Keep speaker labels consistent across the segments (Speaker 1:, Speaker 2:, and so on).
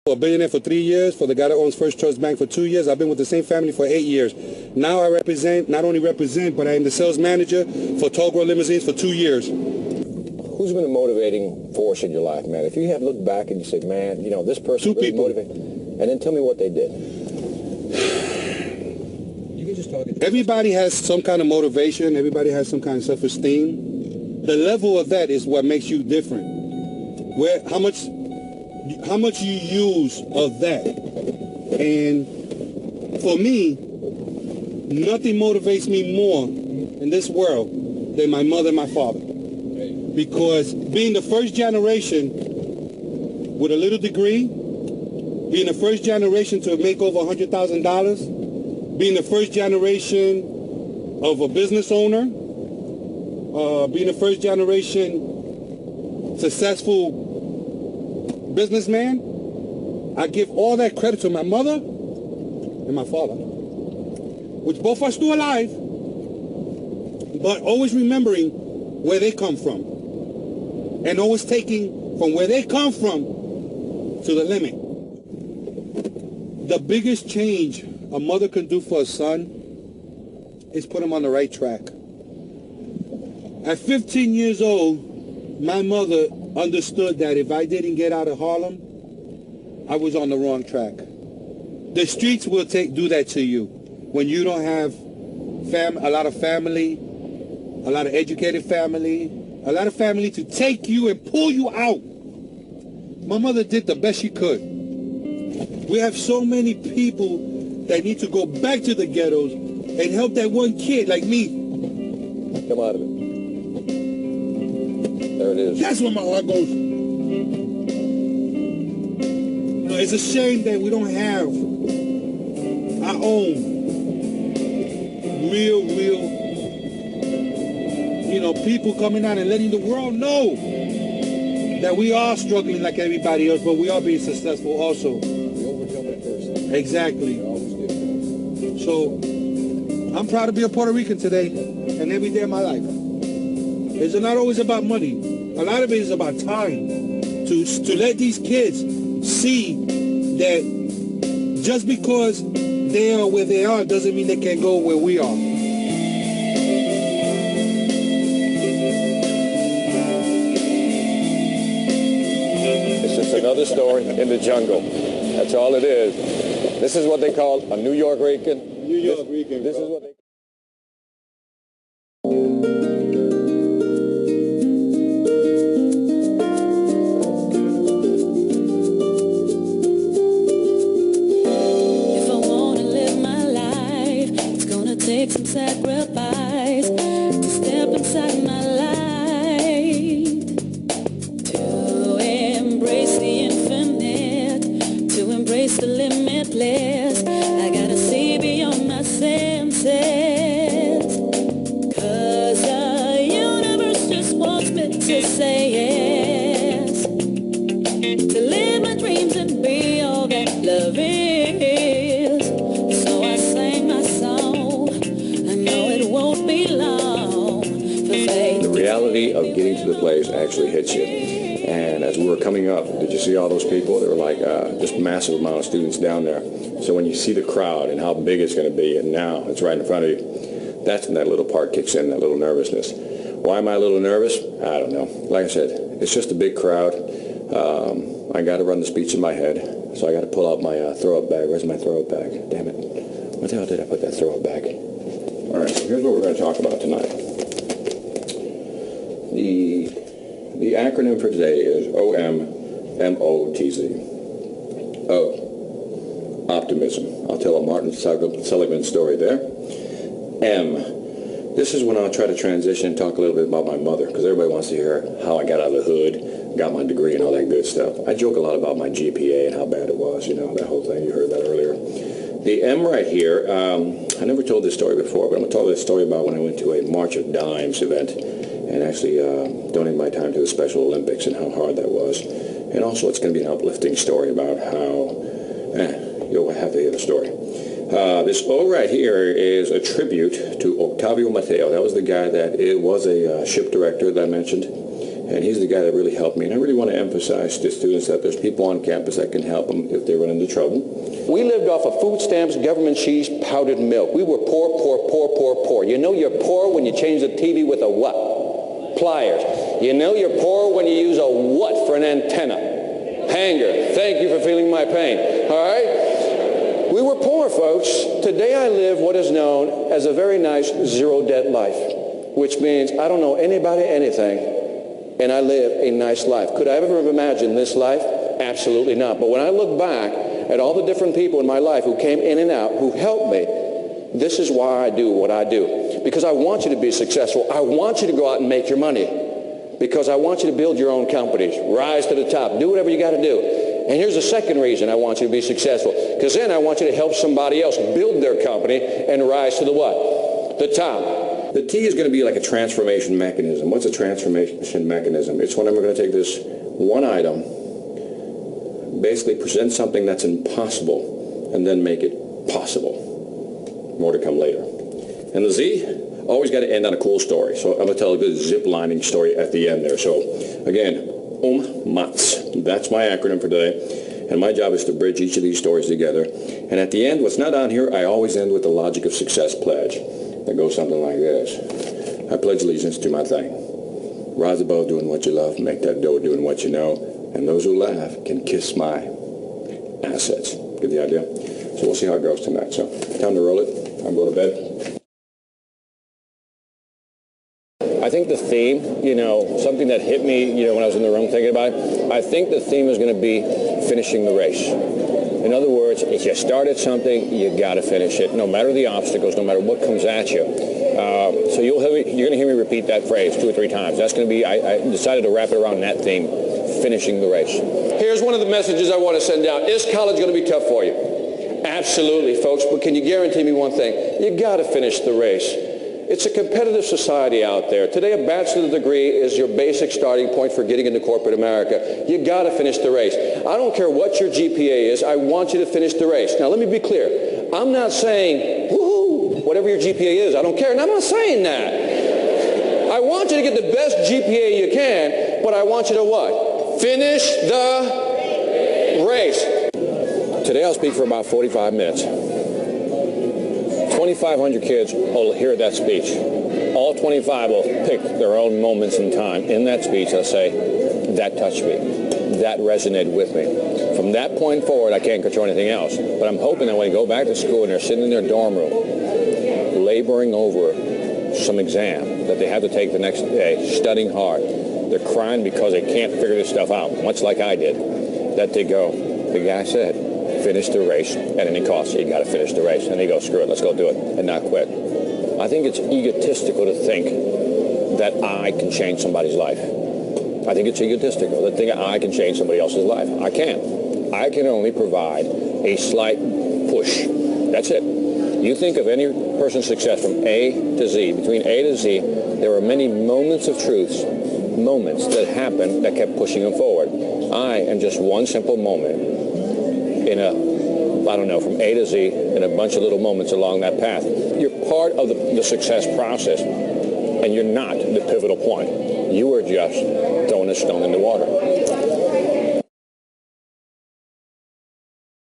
Speaker 1: A billionaire for 3 years, for the guy that owns First Trust Bank for 2 years. I've been with the same family for 8 years. Now I represent, not only represent, but I am the sales manager for Tall Girl Limousines for 2 years.
Speaker 2: Who's been a motivating force in your life, man? If you have looked back and you say, man, you know, this person really motivated, and then tell me what they did. You can just talk.
Speaker 1: Everybody has some kind of motivation. Everybody has some kind of self-esteem. The level of that is what makes you different. How much you use of that. And for me, nothing motivates me more in this world than my mother and my father. Because being the first generation with a little degree, being the first generation to make over $100,000, being the first generation of a business owner, being the first generation successful businessman, I give all that credit to my mother and my father, which both are still alive, but always remembering where they come from and always taking from where they come from to the limit. The biggest change a mother can do for a son is put him on the right track. At 15 years old, my mother understood that if I didn't get out of Harlem, I was on the wrong track. The streets will do that to you when you don't have a lot of family, a lot of educated family, a lot of family to take you and pull you out. My mother did the best she could. We have so many people that need to go back to the ghettos and help that one kid like me.
Speaker 2: Come out of it. There it is.
Speaker 1: That's where my heart goes. You know, it's a shame that we don't have our own real, you know, people coming out and letting the world know that we are struggling like everybody else, but we are being successful also.
Speaker 2: We overcome it first.
Speaker 1: Exactly.
Speaker 2: We always do.
Speaker 1: So I'm proud to be a Puerto Rican today and every day of my life. It's not always about money. A lot of it is about time. To let these kids see that just because they are where they are doesn't mean they can't go where we are.
Speaker 2: It's just another story in the jungle. That's all it is. This is what they call a New York Rican.
Speaker 1: New York Rican.
Speaker 2: This is what they
Speaker 3: take some sacrifice to step inside my light, to embrace the infinite, to embrace the limitless. I gotta see beyond my senses, 'cause the universe just wants me to say yes, to live my dreams and be all that love is. So I sang my song. It won't be long for faith.
Speaker 2: The reality of getting to the place actually hits you. And as we were coming up, did you see all those people? There were like just massive amount of students down there. So when you see the crowd and how big it's going to be, and now it's right in front of you, that's when that little part kicks in, that little nervousness. Why am I a little nervous? I don't know. Like I said, it's just a big crowd. I got to run the speech in my head, so I got to pull out my throw-up bag. Where's my throw-up bag? Damn it. Where the hell did I put that throw-up bag? All right, so here's what we're going to talk about tonight. The acronym for today is OMMOTZ. O, optimism. I'll tell a Martin Sullivan story there. M, this is when I'll try to transition and talk a little bit about my mother, because everybody wants to hear how I got out of the hood, got my degree and all that good stuff. I joke a lot about my GPA and how bad it was, you know, that whole thing. You heard that earlier. The M right here, I never told this story before, but I'm going to tell this story about when I went to a March of Dimes event and actually donated my time to the Special Olympics and how hard that was. And also it's going to be an uplifting story about how, you'll have to hear the story. This O right here is a tribute to Octavio Mateo. That was the guy that was a ship director that I mentioned. And he's the guy that really helped me. And I really want to emphasize to students that there's people on campus that can help them if they run into trouble. We lived off of food stamps, government cheese, powdered milk. We were poor, poor, poor, poor, poor. You know you're poor when you change the TV with a what? Pliers. You know you're poor when you use a what for an antenna? Hanger. Thank you for feeling my pain. All right? We were poor, folks. Today I live what is known as a very nice zero-debt life, which means I don't know anybody, anything, and I live a nice life. Could I ever have imagined this life? Absolutely not. But when I look back at all the different people in my life who came in and out, who helped me, this is why I do what I do. Because I want you to be successful. I want you to go out and make your money. Because I want you to build your own companies, rise to the top, do whatever you got to do. And here's the second reason I want you to be successful. Because then I want you to help somebody else build their company and rise to the what? The top. The T is going to be like a transformation mechanism. What's a transformation mechanism? It's when I'm going to take this one item, basically present something that's impossible, and then make it possible. More to come later. And the Z, always got to end on a cool story. So I'm going to tell a good zip-lining story at the end there. So again, MATS. That's my acronym for today. And my job is to bridge each of these stories together. And at the end, what's not on here, I always end with the Logic of Success pledge. That goes something like this. I pledge allegiance to my thing. Rise above doing what you love, make that dough doing what you know, and those who laugh can kiss my assets. Get the idea? So we'll see how it goes tonight. So time to roll it. I'm going to bed. I think the theme, something that hit me, when I was in the room thinking about it, I think the theme is going to be finishing the race. In other words, if you started something, you got to finish it, no matter the obstacles, no matter what comes at you. So you're going to hear me repeat that phrase 2 or 3 times. That's going to be, I decided to wrap it around that theme, finishing the race. Here's one of the messages I want to send out. Is college going to be tough for you? Absolutely, folks, but can you guarantee me one thing? You got to finish the race. It's a competitive society out there. Today, a bachelor's degree is your basic starting point for getting into corporate America. You got to finish the race. I don't care what your GPA is. I want you to finish the race. Now, let me be clear. I'm not saying, woohoo, whatever your GPA is, I don't care. And I'm not saying that. I want you to get the best GPA you can, but I want you to what? Finish the race. Today, I'll speak for about 45 minutes. 2,500 kids will hear that speech. All 25 will pick their own moments in time. In that speech, they'll say, that touched me. That resonated with me. From that point forward, I can't control anything else. But I'm hoping that when they go back to school and they're sitting in their dorm room, laboring over some exam that they have to take the next day, studying hard, they're crying because they can't figure this stuff out, much like I did, that they go, the guy said, finish the race at any cost. You got to finish the race. And they go, screw it, let's go do it and not quit. I think it's egotistical to think that I can change somebody's life. I think it's egotistical to think I can change somebody else's life. I can't. I can only provide a slight push. That's it. You think of any person's success from A to Z. Between A to Z, there are many moments of truths, moments that happened that kept pushing them forward. I am just one simple moment in from A to Z, in a bunch of little moments along that path. You're part of the success process, and you're not the pivotal point. You are just throwing a stone in the water.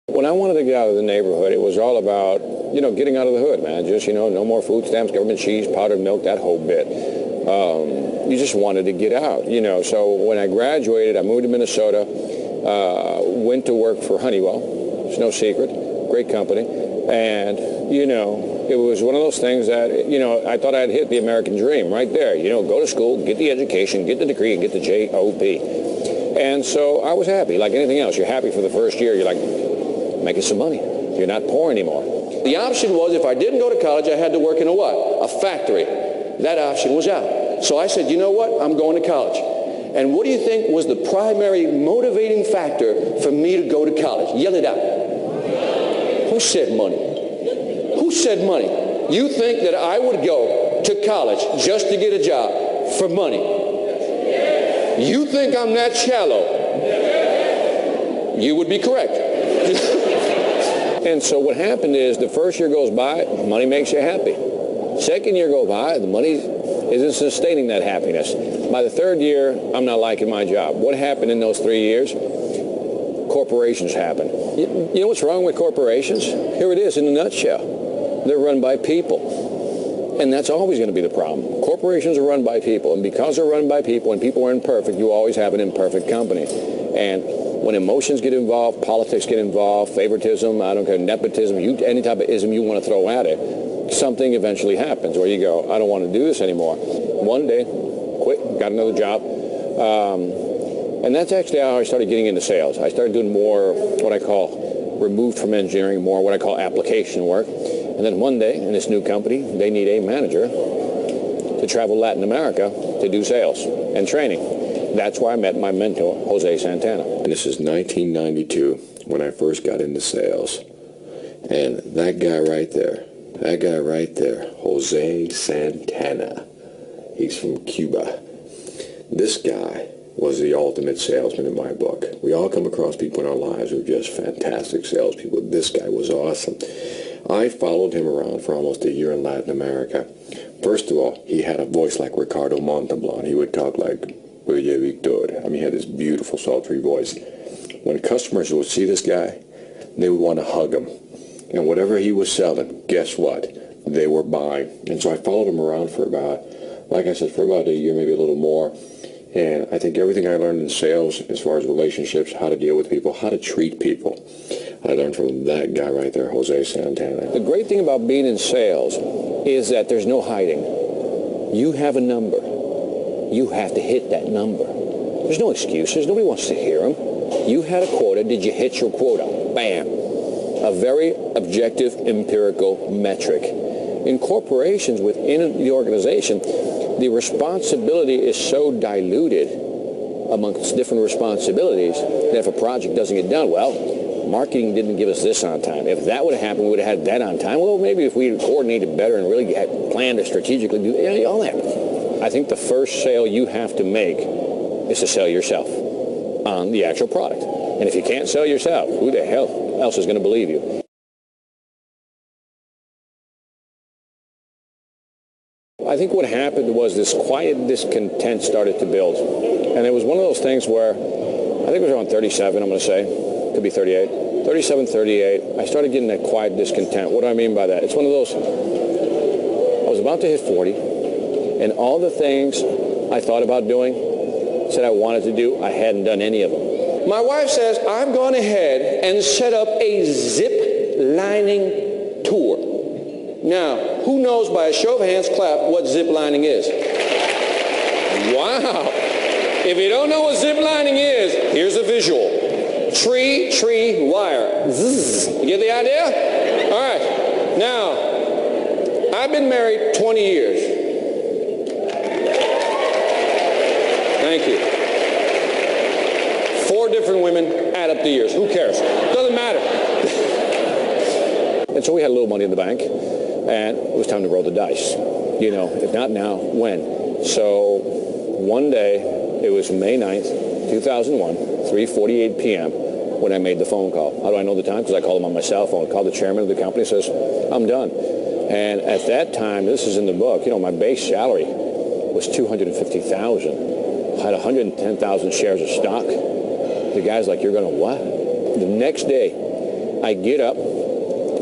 Speaker 2: When I wanted to get out of the neighborhood, it was all about, getting out of the hood, man. Just, no more food stamps, government cheese, powdered milk, that whole bit. You just wanted to get out, So when I graduated, I moved to Minnesota, went to work for Honeywell. It's no secret. Great company. And, it was one of those things that, I thought I'd hit the American dream right there. Go to school, get the education, get the degree, and get the J.O.P. And so I was happy. Like anything else, you're happy for the first year. You're like, making some money. You're not poor anymore. The option was if I didn't go to college, I had to work in a factory. That option was out. So I said, you know what? I'm going to college. And what do you think was the primary motivating factor for me to go to college? Yell it out. Who said money? Who said money? You think that I would go to college just to get a job for money? You think I'm that shallow? You would be correct. And so what happened is the first year goes by, money makes you happy. Second year goes by, the money
Speaker 4: Isn't sustaining that happiness. By the third year, I'm not liking my job. What happened in those 3 years? Corporations happen. You know what's wrong with corporations? Here it is in a nutshell. They're run by people. And that's always going to be the problem. Corporations are run by people. And because they're run by people and people are imperfect, you always have an imperfect company. And when emotions get involved, politics get involved, favoritism, I don't care, nepotism, any type of ism you want to throw at it, something eventually happens where you go, I don't want to do this anymore. One day, quit, got another job. And that's actually how I started getting into sales. I started doing more what I call removed from engineering, more what I call application work. And then one day in this new company, they need a manager to travel Latin America to do sales and training. That's where I met my mentor, Jose Santana.
Speaker 2: And this is 1992 when I first got into sales. And that guy right there, Jose Santana, he's from Cuba. This guy was the ultimate salesman in my book. We all come across people in our lives who are just fantastic salespeople. This guy was awesome. I followed him around for almost a year in Latin America. First of all, he had a voice like Ricardo Montalban. He would talk like Oye Victor. I mean, he had this beautiful, sultry voice. When customers would see this guy, they would want to hug him. And whatever he was selling, guess what? They were buying. And so I followed him around for about, like I said, for about a year, maybe a little more. And I think everything I learned in sales, as far as relationships, how to deal with people, how to treat people, I learned from that guy right there, Jose Santana.
Speaker 4: The great thing about being in sales is that there's no hiding. You have a number. You have to hit that number. There's no excuses. Nobody wants to hear them. You had a quota. Did you hit your quota? Bam. A very objective, empirical metric. In corporations within the organization, the responsibility is so diluted amongst different responsibilities that if a project doesn't get done, well, marketing didn't give us this on time. If that would have happened, we would have had that on time. Well, maybe if we had coordinated better and really had planned to strategically do all that. I think the first sale you have to make is to sell yourself on the actual product. And if you can't sell yourself, who the hell else is going to believe you? I think what happened was this quiet discontent started to build. And it was one of those things where, I think it was around 37, I'm going to say, could be 38, 37, 38, I started getting that quiet discontent. What do I mean by that? It's one of those, I was about to hit 40, and all the things I thought about doing, said I wanted to do, I hadn't done any of them. My wife says, I've gone ahead and set up a zip lining tour. Now, who knows by a show of hands clap what zip lining is? Wow. If you don't know what zip lining is, here's a visual. Tree, wire. Zzz. You get the idea? All right. Now, I've been married 20 years. Thank you. 4 different women, add up the years. Who cares? Doesn't matter. And so we had a little money in the bank. And it was time to roll the dice. You know, if not now, when? So one day, it was May 9th, 2001, 3:48 p.m. when I made the phone call. How do I know the time? Because I called him on my cell phone. I called the chairman of the company, says, I'm done. And at that time, this is in the book, you know, my base salary was $250,000. I had 110,000 shares of stock. The guy's like, you're going to what? The next day, I get up,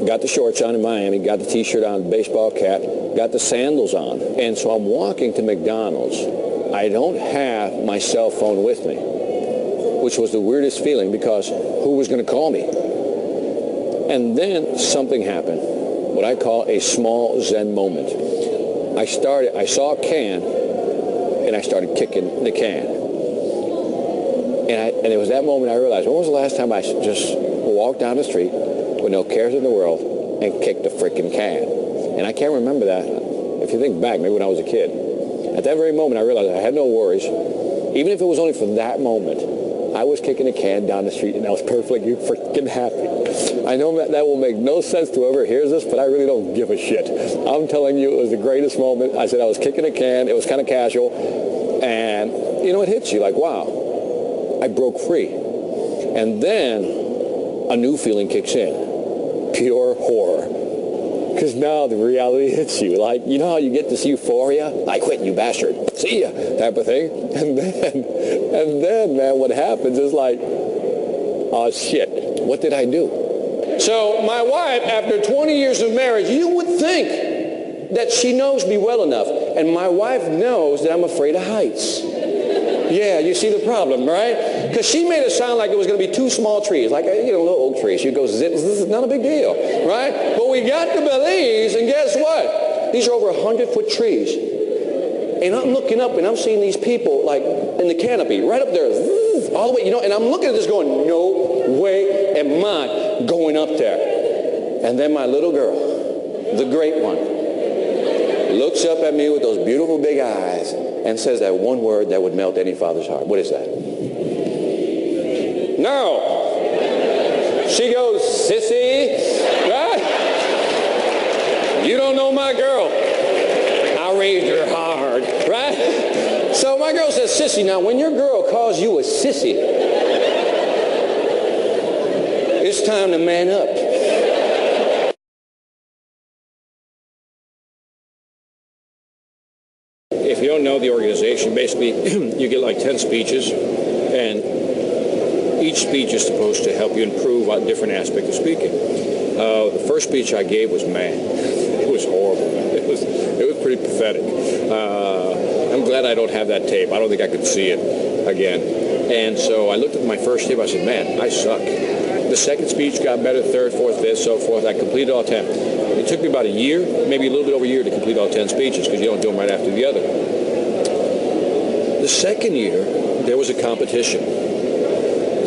Speaker 4: got the shorts on in Miami, got the T-shirt on, baseball cap, got the sandals on. And so I'm walking to McDonald's. I don't have my cell phone with me, which was the weirdest feeling because who was going to call me? And then something happened, what I call a small Zen moment. I saw a can, and I started kicking the can. And it was that moment I realized, when was the last time I just walked down the street with no cares in the world and kicked a freaking can? And I can't remember that. If you think back, maybe when I was a kid. At that very moment, I realized I had no worries. Even if it was only for that moment, I was kicking a can down the street and I was perfectly freaking happy. I know that will make no sense to whoever hears this, but I really don't give a shit. I'm telling you, it was the greatest moment. I said I was kicking a can. It was kind of casual. And, you know, it hits you like, wow, I broke free. And then a new feeling kicks in. Pure horror. Because now the reality hits you. Like, you know how you get this euphoria? I quit, you bastard. See ya, type of thing. And then, man, what happens is like, oh, shit, what did I do? So my wife, after 20 years of marriage, you would think that she knows me well enough. And my wife knows that I'm afraid of heights. Yeah, you see the problem, right? Because she made it sound like it was going to be 2 small trees, like, you know, little oak trees. She goes, this is not a big deal, right? But we got to Belize, and guess what? These are over 100-foot trees. And I'm looking up, and I'm seeing these people, like, in the canopy, right up there, all the way, you know, and I'm looking at this going, no way am I going up there. And then my little girl, the great one, looks up at me with those beautiful big eyes and says that one word that would melt any father's heart. What is that? No. She goes, sissy, right? You don't know my girl. I raised her hard, right? So my girl says, sissy. Now, when your girl calls you a sissy, it's time to man up. If you don't know the organization, basically you get like 10 speeches, and each speech is supposed to help you improve on different aspects of speaking. The first speech I gave was, man, it was horrible. It was pretty pathetic. I'm glad I don't have that tape. I don't think I could see it again. And so I looked at my first tape. I said, man, I suck. The second speech got better, third, fourth, fifth, so forth. I completed all 10. It took me about a year, maybe a little bit over a year to complete all 10 speeches because you don't do them right after the other. The second year, there was a competition.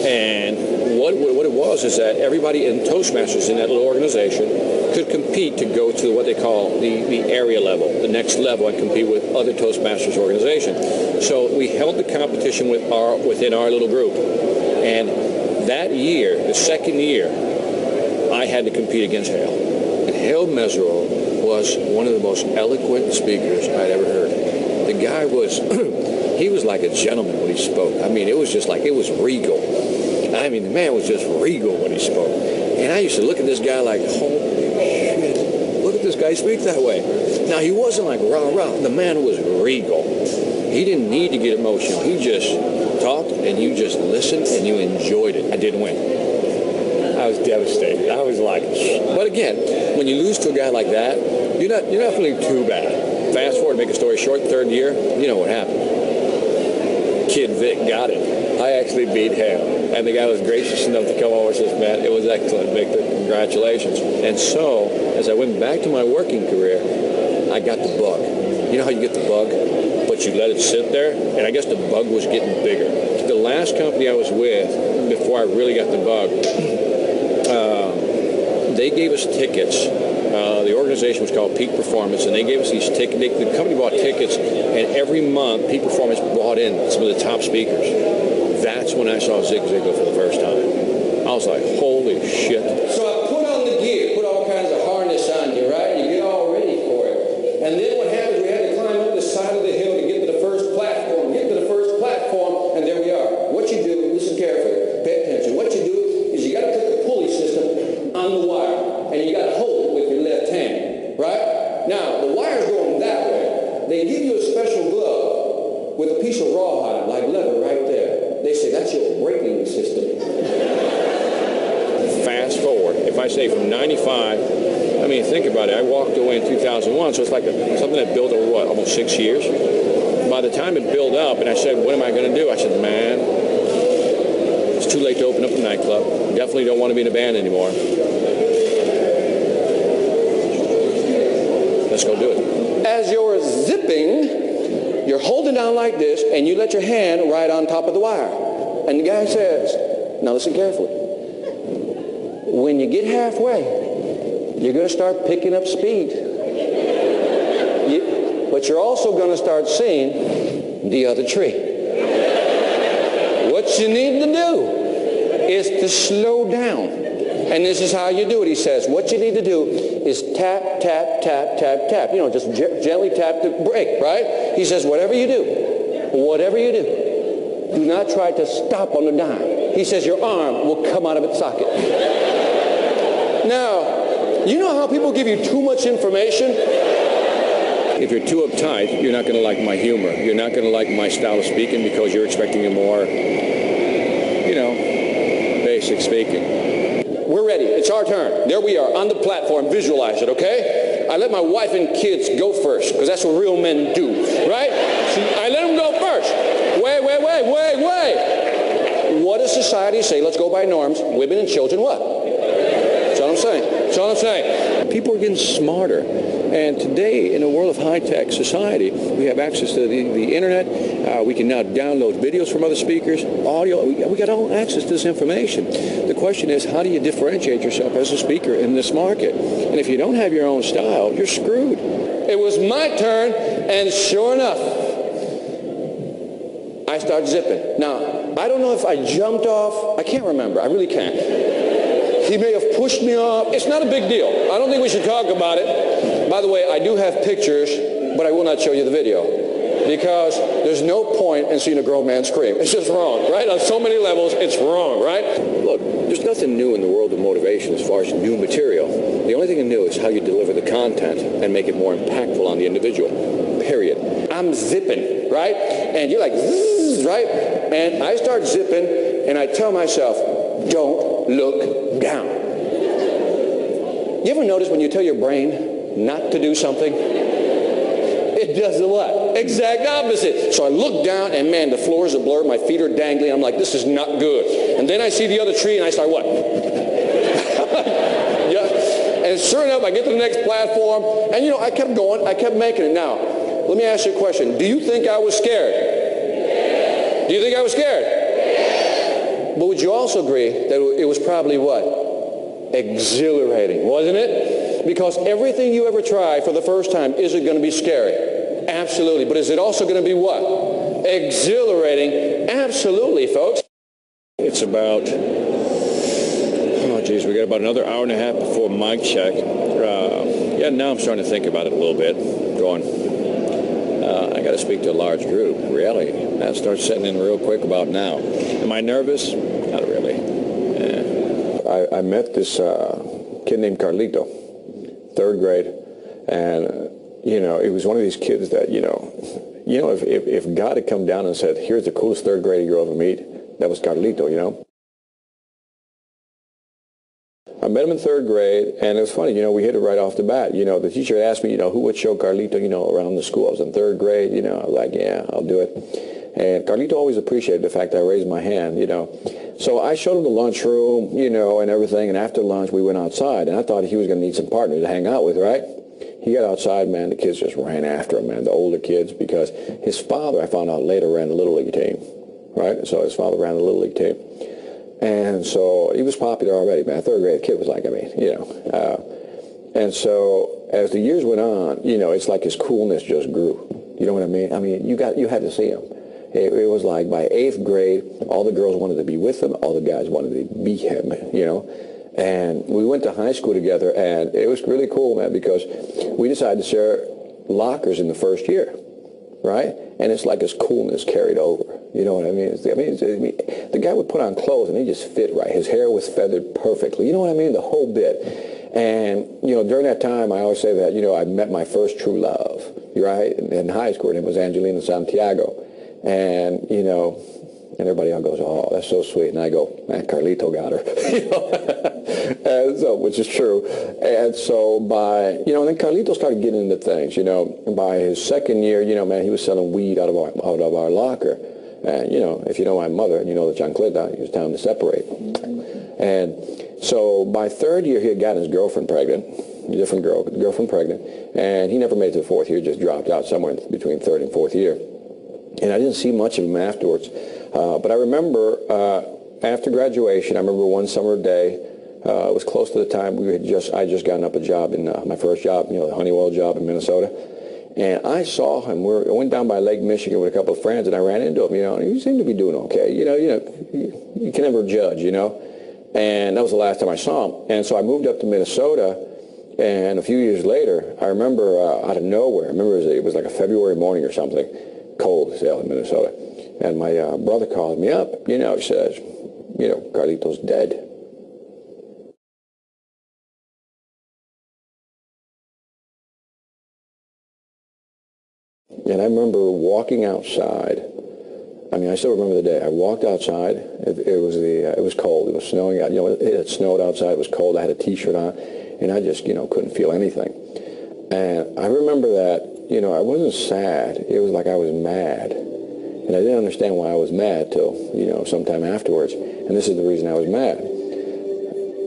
Speaker 4: And what it was is that everybody in Toastmasters in that little organization could compete to go to what they call the area level, the next level, and compete with other Toastmasters organizations. So we held the competition within our little group. And that year, the second year, I had to compete against Hale. And Hale Meserole was one of the most eloquent speakers I'd ever heard. The guy was, he was like a gentleman when he spoke. I mean, it was just like, it was regal. I mean, the man was just regal when he spoke. And I used to look at this guy like, holy shit, look at this guy speak that way. Now, he wasn't like rah-rah. The man was regal. He didn't need to get emotional. He just talked, and you just listened, and you enjoyed it. I didn't win. I was devastated. I was like, but again, when you lose to a guy like that, you're not feeling too bad. Fast forward, make a story short, third year, you know what happened. Kid Vic got it. I actually beat him. And the guy was gracious enough to come over and says, man, it was excellent, Victor. Congratulations. And so, as I went back to my working career, I got the bug. You know how you get the bug? But you let it sit there? And I guess the bug was getting bigger. The last company I was with, before I really got the bug, they gave us tickets. The organization was called Peak Performance, and they gave us these tickets. The company bought tickets, and every month, Peak Performance brought in some of the top speakers. That's when I saw Zig Ziglar for the first time. I was like, holy shit. So I put on the gear, put all kinds of harness on you, right? You get all ready for it. And then what happened, we had to climb up the side of the hill to get to the first platform. Get to the first platform, and there we are. What you do, listen carefully, pay attention. What you do is you got to put the pulley system on the wire, and you got to hold it with your left hand, right? Now, the wire's going that way. They give you a special glove with a piece of rawhide, like leather, right there. They say that's your braking system. Fast forward, if I say from 95, I mean, think about it. I walked away in 2001, so it's like something that built over, what, almost 6 years? By the time it built up, and I said, what am I going to do? I said, man, it's too late to open up a nightclub. Definitely don't want to be in a band anymore. Let's go do it. As you're zipping, you're holding down like this, and you let your hand right on top of the wire. And the guy says, now listen carefully. When you get halfway, you're going to start picking up speed. But you're also going to start seeing the other tree. What you need to do is to slow down. And this is how you do it. He says, what you need to do is tap, tap, tap, tap, tap. You know, just gently tap the brake, right? He says, whatever you do, do not try to stop on the dime. He says your arm will come out of its socket. Now, You know how people give you too much information? If you're too uptight, you're not going to like my humor. You're not going to like my style of speaking because you're expecting a more, you know, basic speaking. We're ready. It's our turn. There we are on the platform. Visualize it, okay? I let my wife and kids go first because that's what real men do, right? I let them go first. Wait. What does society say? Let's go by norms. Women and children what? That's all I'm saying. That's all I'm saying. People are getting smarter. And today, in a world of high-tech society, we have access to the internet. We can now download videos from other speakers, audio. We got all access to this information. The question is, how do you differentiate yourself as a speaker in this market? And if you don't have your own style, you're screwed. It was my turn, and sure enough, I start zipping. Now, I don't know if I jumped off. I can't remember. I really can't. He may have pushed me off. It's not a big deal. I don't think we should talk about it. By the way, I do have pictures, but I will not show you the video because there's no point in seeing a grown man scream. It's just wrong, right? On so many levels, it's wrong, right? Look, there's nothing new in the world of motivation as far as new material. The only thing new is how you deliver the content and make it more impactful on the individual, period. I'm zipping, right? And you're like, zzz, right? And I start zipping, and I tell myself, don't look down. You ever notice when you tell your brain not to do something, it does the what? Exact opposite. So I look down and man, the floor is a blur, my feet are dangling. I'm like, this is not good. And then I see the other tree and I start what? Yeah. And sure enough, I get to the next platform and you know, I kept going, I kept making it. Now, let me ask you a question. Do you think I was scared? Do you think I was scared? But would you also agree that it was probably what? Exhilarating, wasn't it? Because everything you ever try for the first time, is it going to be scary? Absolutely. But is it also going to be what? Exhilarating? Absolutely, folks. It's about, oh geez, we got about another hour and a half before mic check. Yeah, now I'm starting to think about it a little bit. Going, I got to speak to a large group. Really, that starts setting in real quick about now. Am I nervous? Not really. I met this kid named Carlito, 3rd grade, and you know, it was one of these kids that if God had come down and said, "Here's the coolest 3rd grader you'll ever meet," that was Carlito, you know. I met him in 3rd grade, and it was funny, you know, we hit it right off the bat. You know, the teacher had asked me, you know, who would show Carlito, you know, around the school. I was in 3rd grade, you know, I was like, yeah, I'll do it. And Carlito always appreciated the fact that I raised my hand, you know. So I showed him the lunchroom, you know, and everything, and after lunch we went outside, and I thought he was going to need some partners to hang out with, right? He got outside, man, the kids just ran after him, man, the older kids, because his father, I found out later, ran the Little League team, right? So his father ran the Little League team. And so he was popular already, man. 3rd grade kid was like, I mean, you know. And so as the years went on, you know, it's like his coolness just grew. You know what I mean? I mean, you had to see him. It was like by 8th grade, all the girls wanted to be with him, all the guys wanted to be him, you know. And we went to high school together, and it was really cool, man, because we decided to share lockers in the first year, right? And it's like his coolness carried over. You know what I mean? The guy would put on clothes, and he just fit right. His hair was feathered perfectly. You know what I mean? The whole bit. And, you know, during that time, I always say that, you know, I met my first true love, right? In high school, and it was Angelina Santiago. And, you know, and everybody else goes, oh, that's so sweet. And I go, man, Carlito got her. You know? And so, which is true. And so by, you know, and then Carlito started getting into things, you know. And by his 2nd year, you know, man, he was selling weed out of our locker. And, you know, if you know my mother, you know the chancleta, it was time to separate. And so by 3rd year, he had gotten his girlfriend pregnant, a different girlfriend pregnant. And he never made it to the 4th year, just dropped out somewhere between 3rd and 4th year. And I didn't see much of him afterwards. But I remember after graduation, I remember one summer day, it was close to the time I had just gotten up a job in my first job, you know, the Honeywell job in Minnesota. And I saw him. I went down by Lake Michigan with a couple of friends, and I ran into him, you know, and he seemed to be doing okay. You know, you can never judge, you know. And that was the last time I saw him. And so I moved up to Minnesota, and a few years later, I remember out of nowhere, I remember it was like a February morning or something, cold as hell in Minnesota. And my brother called me up, you know, he says, you know, Carlito's dead. And I remember walking outside. I mean, I still remember the day. I walked outside. It was cold. It was snowing out. You know, it had snowed outside. It was cold. I had a T-shirt on, and I just, you know, couldn't feel anything. And I remember that, you know, I wasn't sad. It was like I was mad. And I didn't understand why I was mad till, you know, sometime afterwards. And this is the reason I was mad.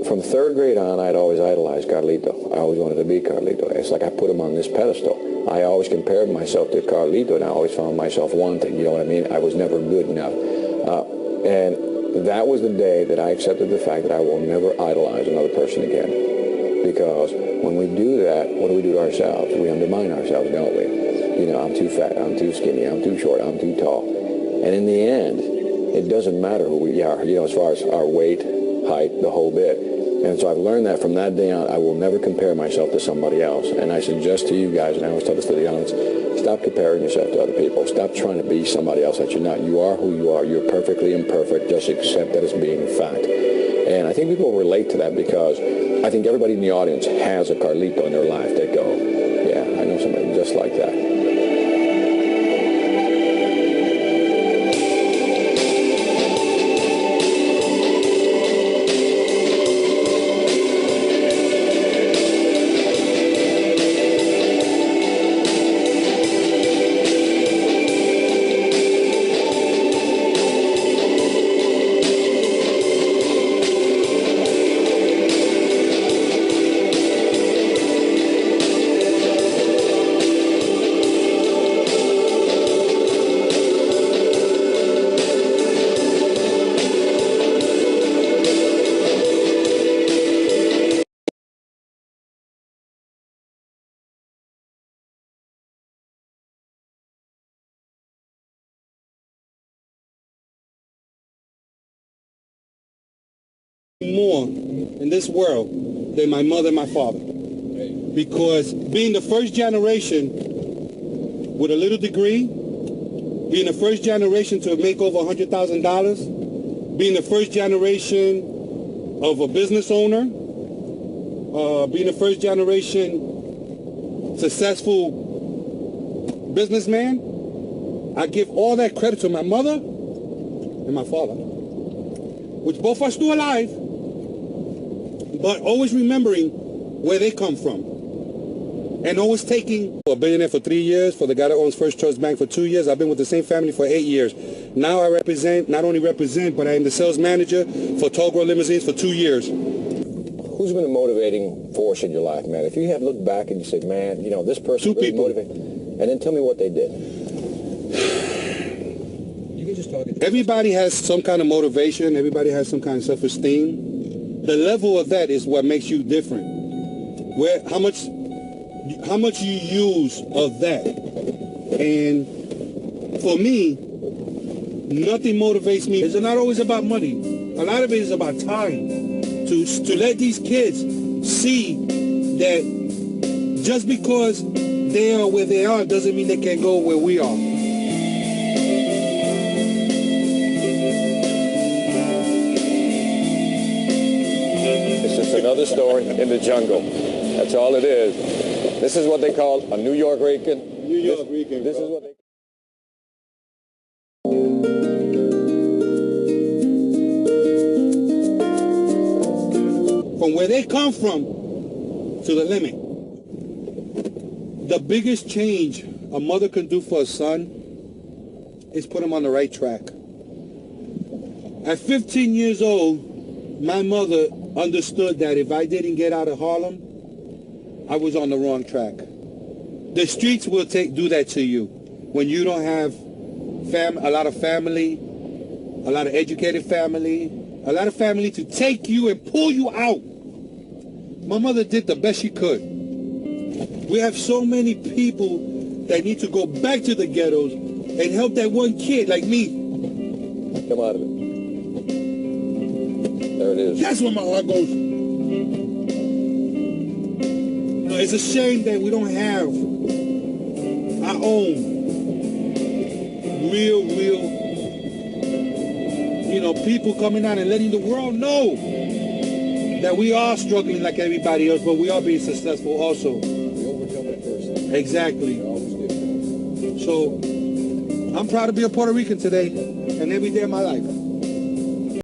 Speaker 4: From third grade on, I'd always idolized Carlito. I always wanted to be Carlito. It's like I put him on this pedestal. I always compared myself to Carlito, and I always found myself wanting. You know what I mean? I was never good enough. And that was the day that I accepted the fact that I will never idolize another person again. Because when we do that, what do we do to ourselves? We undermine ourselves, don't we? You know, I'm too fat, I'm too skinny, I'm too short, I'm too tall. And in the end, it doesn't matter who we are, you know, as far as our weight, height, the whole bit. And so I've learned that from that day on, I will never compare myself to somebody else. And I suggest to you guys, and I always tell this to the youngins, stop comparing yourself to other people. Stop trying to be somebody else that you're not. You are who you are. You're perfectly imperfect. Just accept that as being a fact. And I think people relate to that because I think everybody in the audience has a Carlito in their life. They go, yeah, I know somebody just like that.
Speaker 1: More in this world than my mother and my father, because being the first generation with a little degree, being the first generation to make over $100,000, being the first generation of a business owner, being the first generation successful businessman, I give all that credit to my mother and my father, which both are still alive, but always remembering where they come from. And always taking a billionaire for 3 years, for the guy that owns First Trust Bank for 2 years. I've been with the same family for 8 years. Now I represent, not only represent, but I am the sales manager for Tall Girl Limousines for 2 years.
Speaker 4: Who's been a motivating force in your life, man? If you have looked back and you say, man, you know, this person really motivated, and then tell me what they did. You can just talk.
Speaker 1: Everybody has some kind of motivation. Everybody has some kind of self-esteem. The level of that is what makes you different. Where, how much you use of that. And for me, nothing motivates me. It's not always about money. A lot of it is about time. To let these kids see that just because they are where they are doesn't mean they can't go where we are.
Speaker 4: It's just another story in the jungle. That's all it is. This is what they call a New York Rican.
Speaker 1: New York Rican.
Speaker 4: This is what they.
Speaker 1: From where they come from to the limit. The biggest change a mother can do for a son is put him on the right track. At 15 years old, my mother understood that if I didn't get out of Harlem, I was on the wrong track. The streets will do that to you when you don't have a lot of family, a lot of educated family, a lot of family to take you and pull you out. My mother did the best she could. We have so many people that need to go back to the ghettos and help that one kid like me.
Speaker 4: Come out of it. There it is.
Speaker 1: That's where my heart goes. It's a shame that we don't have our own real, people coming out and letting the world know that we are struggling like everybody else, but we are being successful also.
Speaker 4: We overcome it first.
Speaker 1: Exactly. So I'm proud to be a Puerto Rican today and every day of my life.